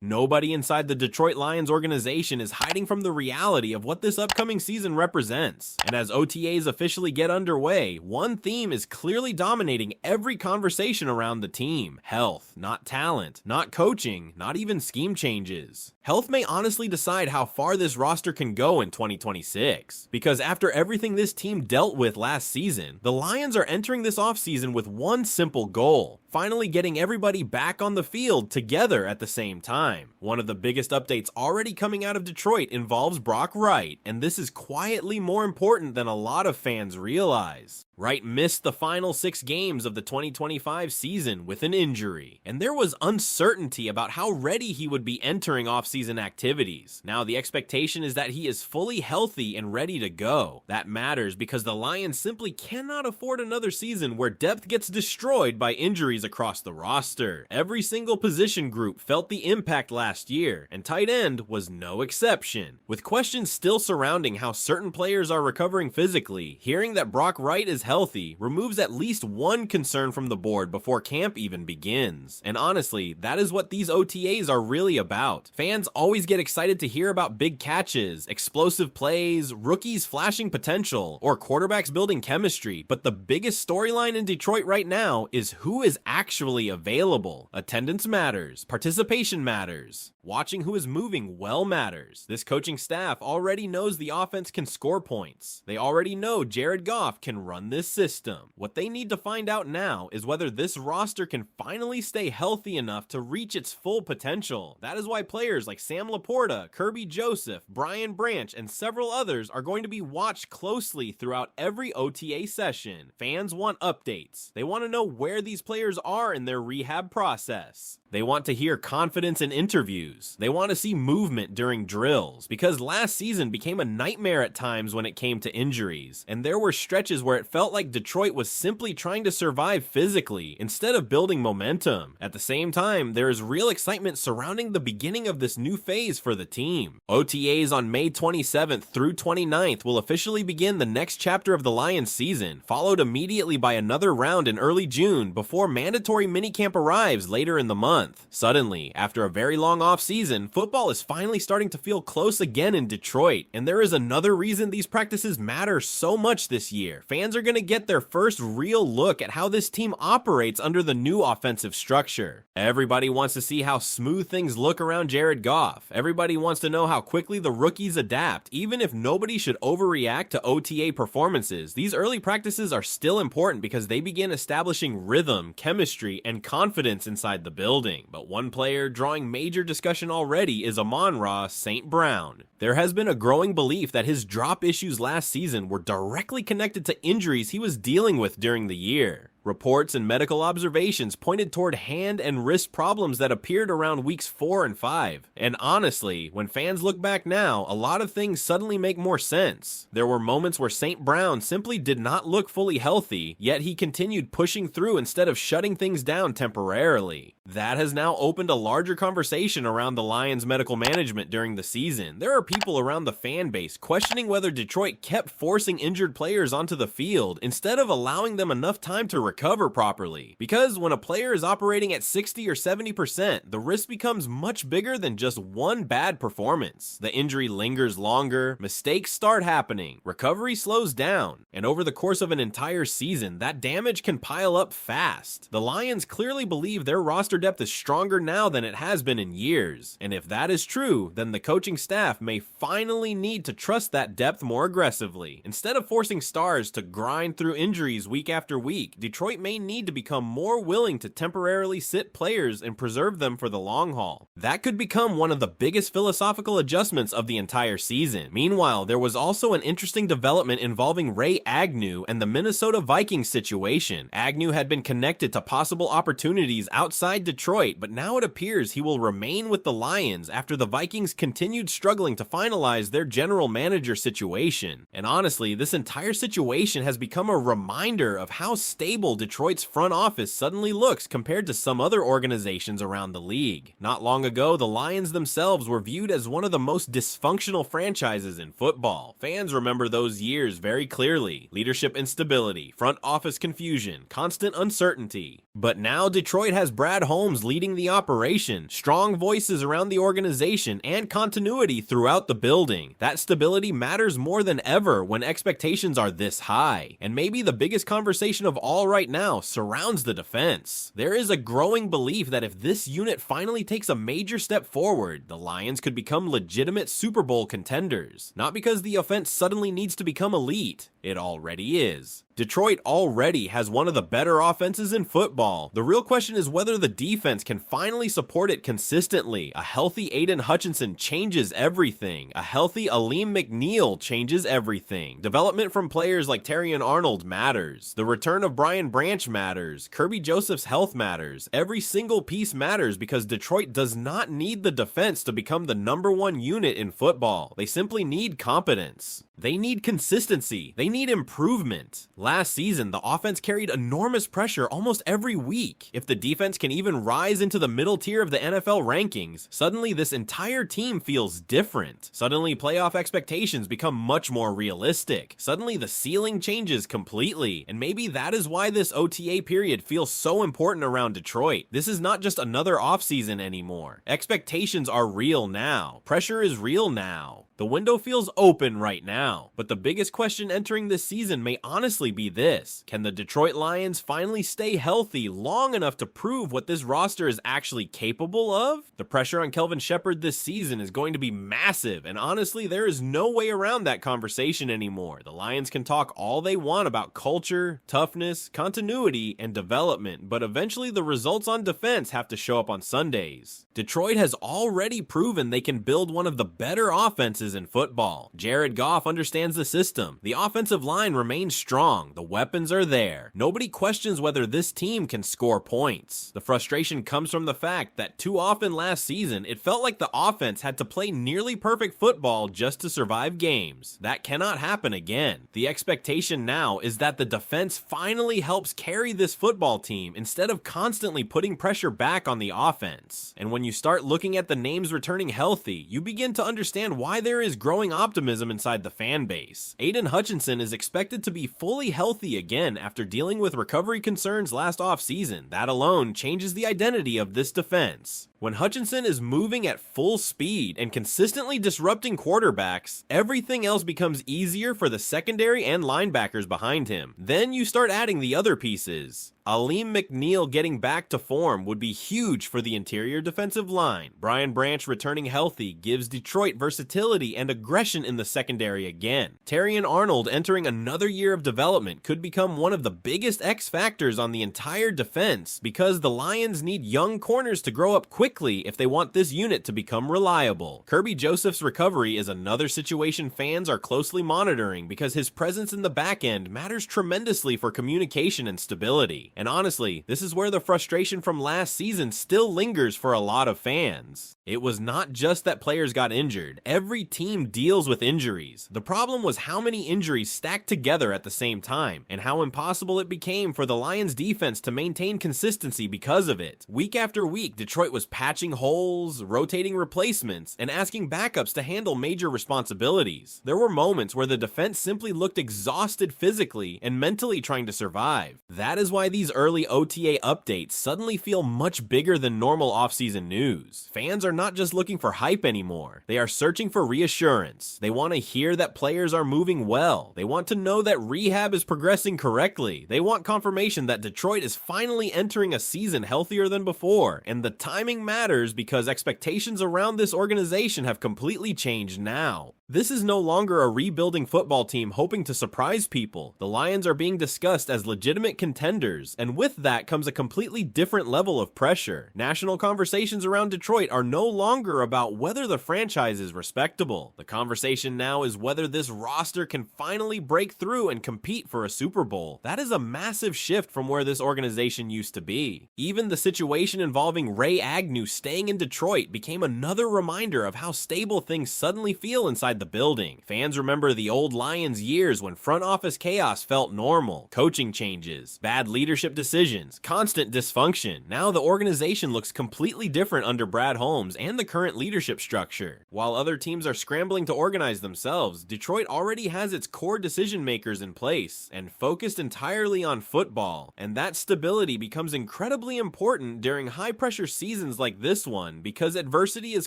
Nobody inside the Detroit Lions organization is hiding from the reality of what this upcoming season represents. And as OTAs officially get underway, one theme is clearly dominating every conversation around the team. Health, not talent, not coaching, not even scheme changes. Health may honestly decide how far this roster can go in 2026. Because after everything this team dealt with last season, the Lions are entering this offseason with one simple goal: finally getting everybody back on the field together at the same time. One of the biggest updates already coming out of Detroit involves Brock Wright, and this is quietly more important than a lot of fans realize. Wright missed the final 6 games of the 2025 season with an injury, and there was uncertainty about how ready he would be entering offseason activities. Now the expectation is that he is fully healthy and ready to go. That matters because the Lions simply cannot afford another season where depth gets destroyed by injuries across the roster. Every single position group felt the impact last year, and tight end was no exception. With questions still surrounding how certain players are recovering physically, hearing that Brock Wright is healthy removes at least one concern from the board before camp even begins. And honestly, that is what these OTAs are really about. Fans always get excited to hear about big catches, explosive plays, rookies flashing potential, or quarterbacks building chemistry, but the biggest storyline in Detroit right now is who is actually available. Attendance matters, participation matters, watching who is moving well matters. This coaching staff already knows the offense can score points. They already know Jared Goff can run this system. What they need to find out now is whether this roster can finally stay healthy enough to reach its full potential. That is why players like Sam Laporta, Kirby Joseph, Brian Branch, and several others are going to be watched closely throughout every OTA session. Fans want updates. They want to know where these players are in their rehab process. They want to hear confidence in interviews. They want to see movement during drills, because last season became a nightmare at times when it came to injuries, and there were stretches where it felt like Detroit was simply trying to survive physically instead of building momentum. At the same time, there is real excitement surrounding the beginning of this new phase for the team. OTAs on May 27th through 29th will officially begin the next chapter of the Lions season, followed immediately by another round in early June before mandatory minicamp arrives later in the month. Suddenly, after a very long offseason, football is finally starting to feel close again in Detroit, and there is another reason these practices matter so much this year. Fans are going to get their first real look at how this team operates under the new offensive structure. Everybody wants to see how smooth things look around Jared Goff. Everybody wants to know how quickly the rookies adapt. Even if nobody should overreact to OTA performances, these early practices are still important because they begin establishing rhythm, chemistry, and confidence inside the building. But one player drawing major discussion already is Amon-Ra St. Brown. There has been a growing belief that his drop issues last season were directly connected to injuries he was dealing with during the year. Reports and medical observations pointed toward hand and wrist problems that appeared around weeks 4 and 5. And honestly, when fans look back now, a lot of things suddenly make more sense. There were moments where St. Brown simply did not look fully healthy, yet he continued pushing through instead of shutting things down temporarily. That has now opened a larger conversation around the Lions' medical management during the season. There are people around the fan base questioning whether Detroit kept forcing injured players onto the field instead of allowing them enough time to recover properly. Because when a player is operating at 60 or 70%, the risk becomes much bigger than just one bad performance. The injury lingers longer, mistakes start happening, recovery slows down, and over the course of an entire season, that damage can pile up fast. The Lions clearly believe their roster depth is stronger now than it has been in years, and if that is true, then the coaching staff may finally need to trust that depth more aggressively. Instead of forcing stars to grind through injuries week after week, Detroit may need to become more willing to temporarily sit players and preserve them for the long haul. That could become one of the biggest philosophical adjustments of the entire season. Meanwhile, there was also an interesting development involving Ray Agnew and the Minnesota Vikings situation. Agnew had been connected to possible opportunities outside Detroit, but now it appears he will remain with the Lions after the Vikings continued struggling to finalize their general manager situation. And honestly, this entire situation has become a reminder of how stable normal Detroit's front office suddenly looks compared to some other organizations around the league. Not long ago, the Lions themselves were viewed as one of the most dysfunctional franchises in football. Fans remember those years very clearly. Leadership instability, front office confusion, constant uncertainty. But now Detroit has Brad Holmes leading the operation, strong voices around the organization, and continuity throughout the building. That stability matters more than ever when expectations are this high. And maybe the biggest conversation of all right now surrounds the defense. There is a growing belief that if this unit finally takes a major step forward, the Lions could become legitimate Super Bowl contenders. Not because the offense suddenly needs to become elite. It already is. Detroit already has one of the better offenses in football. The real question is whether the defense can finally support it consistently. A healthy Aiden Hutchinson changes everything. A healthy Aleem McNeil changes everything. Development from players like Terrion Arnold matters. The return of Brian Branch matters. Kirby Joseph's health matters. Every single piece matters because Detroit does not need the defense to become the #1 unit in football. They simply need competence. They need consistency. They need improvement. Last season, the offense carried enormous pressure almost every week. If the defense can even rise into the middle tier of the NFL rankings, suddenly this entire team feels different. Suddenly playoff expectations become much more realistic. Suddenly the ceiling changes completely. And maybe that is why this OTA period feels so important around Detroit. This is not just another offseason anymore. Expectations are real now. Pressure is real now. The window feels open right now, but the biggest question entering this season may honestly be this: can the Detroit Lions finally stay healthy long enough to prove what this roster is actually capable of? The pressure on Kelvin Shepherd this season is going to be massive, and honestly, there is no way around that conversation anymore. The Lions can talk all they want about culture, toughness, continuity, and development, but eventually the results on defense have to show up on Sundays. Detroit has already proven they can build one of the better offenses in football. Jared Goff understands the system. The offensive line remains strong. The weapons are there. Nobody questions whether this team can score points. The frustration comes from the fact that too often last season, it felt like the offense had to play nearly perfect football just to survive games. That cannot happen again. The expectation now is that the defense finally helps carry this football team instead of constantly putting pressure back on the offense. And when you start looking at the names returning healthy, you begin to understand why there is growing optimism inside the fan base. Aiden Hutchinson is expected to be fully healthy again after dealing with recovery concerns last offseason. That alone changes the identity of this defense. When Hutchinson is moving at full speed and consistently disrupting quarterbacks, everything else becomes easier for the secondary and linebackers behind him. Then you start adding the other pieces. Aleem McNeil getting back to form would be huge for the interior defensive line. Brian Branch returning healthy gives Detroit versatility and aggression in the secondary again. Terrion Arnold entering another year of development could become one of the biggest X factors on the entire defense because the Lions need young corners to grow up quickly if they want this unit to become reliable. Kirby Joseph's recovery is another situation fans are closely monitoring because his presence in the back end matters tremendously for communication and stability. And honestly, this is where the frustration from last season still lingers for a lot of fans. It was not just that players got injured. Every team deals with injuries. The problem was how many injuries stacked together at the same time, and how impossible it became for the Lions defense to maintain consistency because of it. Week after week, Detroit was patching holes, rotating replacements, and asking backups to handle major responsibilities. There were moments where the defense simply looked exhausted physically and mentally trying to survive. That is why these early OTA updates suddenly feel much bigger than normal offseason news. Fans are not just looking for hype anymore. They are searching for reassurance. They want to hear that players are moving well. They want to know that rehab is progressing correctly. They want confirmation that Detroit is finally entering a season healthier than before. And the timing matters because expectations around this organization have completely changed now. This is no longer a rebuilding football team hoping to surprise people. The Lions are being discussed as legitimate contenders, and with that comes a completely different level of pressure. National conversations around Detroit are no longer about whether the franchise is respectable. The conversation now is whether this roster can finally break through and compete for a Super Bowl. That is a massive shift from where this organization used to be. Even the situation involving Ray Agnew knew staying in Detroit became another reminder of how stable things suddenly feel inside the building. Fans remember the old Lions years when front office chaos felt normal, coaching changes, bad leadership decisions, constant dysfunction. Now the organization looks completely different under Brad Holmes and the current leadership structure. While other teams are scrambling to organize themselves, Detroit already has its core decision makers in place and focused entirely on football, and that stability becomes incredibly important during high-pressure seasons like this one because adversity is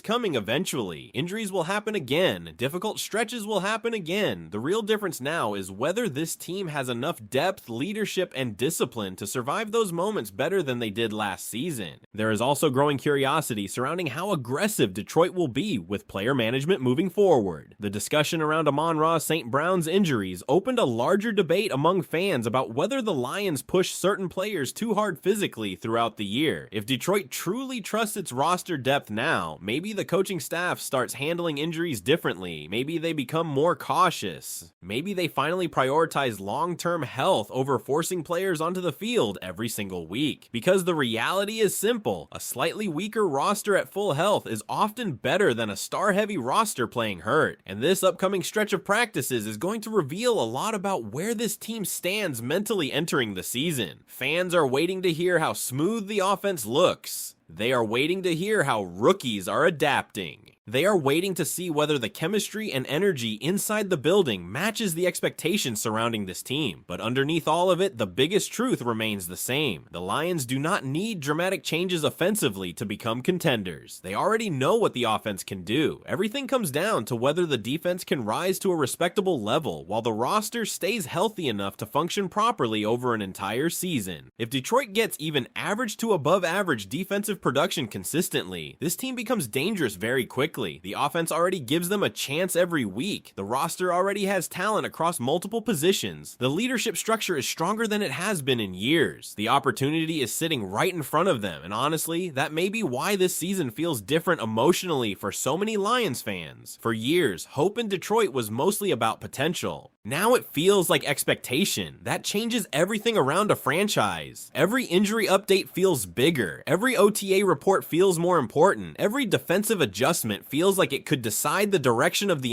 coming eventually. Injuries will happen again, difficult stretches will happen again. The real difference now is whether this team has enough depth, leadership, and discipline to survive those moments better than they did last season. There is also growing curiosity surrounding how aggressive Detroit will be with player management moving forward. The discussion around Amon-Ra St. Brown's injuries opened a larger debate among fans about whether the Lions push certain players too hard physically throughout the year. If Detroit truly trusts its roster depth now, maybe the coaching staff starts handling injuries differently. Maybe they become more cautious. Maybe they finally prioritize long-term health over forcing players onto the field every single week. Because the reality is simple, a slightly weaker roster at full health is often better than a star-heavy roster playing hurt. And this upcoming stretch of practices is going to reveal a lot about where this team stands mentally entering the season. Fans are waiting to hear how smooth the offense looks. They are waiting to hear how rookies are adapting. They are waiting to see whether the chemistry and energy inside the building matches the expectations surrounding this team. But underneath all of it, the biggest truth remains the same. The Lions do not need dramatic changes offensively to become contenders. They already know what the offense can do. Everything comes down to whether the defense can rise to a respectable level while the roster stays healthy enough to function properly over an entire season. If Detroit gets even average to above average defensive production consistently, this team becomes dangerous very quickly. The offense already gives them a chance every week. The roster already has talent across multiple positions. The leadership structure is stronger than it has been in years. The opportunity is sitting right in front of them, and honestly, that may be why this season feels different emotionally for so many Lions fans. For years, hope in Detroit was mostly about potential. Now it feels like expectation. That changes everything around a franchise. Every injury update feels bigger. Every OTA report feels more important. Every defensive adjustment feels like it could decide the direction of the